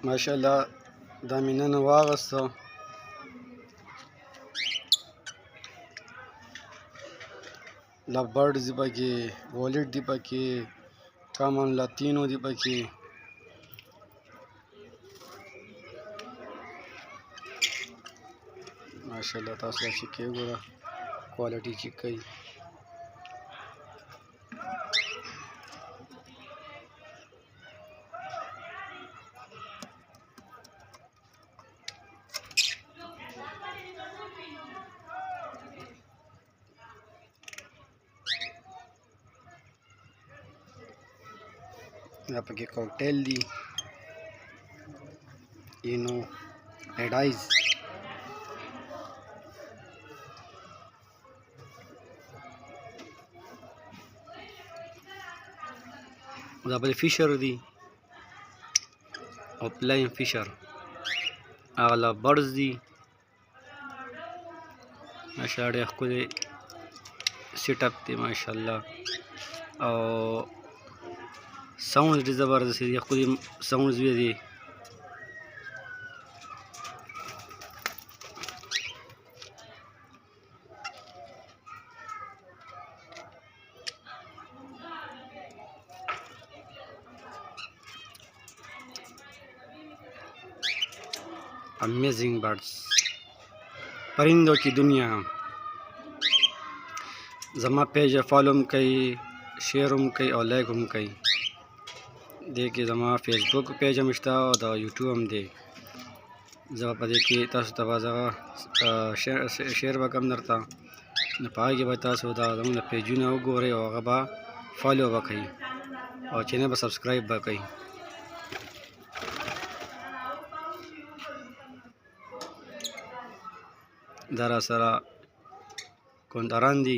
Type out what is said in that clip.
ماشاءالله دا مې نن واغسته. لبرډز دي پکې، والټ دي پکې، کامن لاتینو دي پکې. ماشاءالله تاسو دا چیک کې وګوره کوالټي چیک کوي. دا پکې کوکټیل دي، اینو ایډایز، دا بل فیشر دي او پلاین فیشر. هغه لبرډز دي ماشاءالله ډېر ښکلی سیټ اپ دی ماشاءالله. او ساوندز ډېر زبردست دي، ښکلي ساوندز یې دي. امیزنگ برڈز، پرندوں کی دنیا. زما پیج فالو هم کوي، شیر هم کوي او لایک هم کوي. دې کې زما فیسبوک پیج هم شته او د یوټیوب هم دی. زه په دې کې تاسو ته به زه شیر به کوم درته، نو په هغې کې به تاسو دا زموږ پیجونه وګورئ او هغه به فالو به کوئ او چینل به سبسکرایب به کوئ. دا را سره کوندران دي.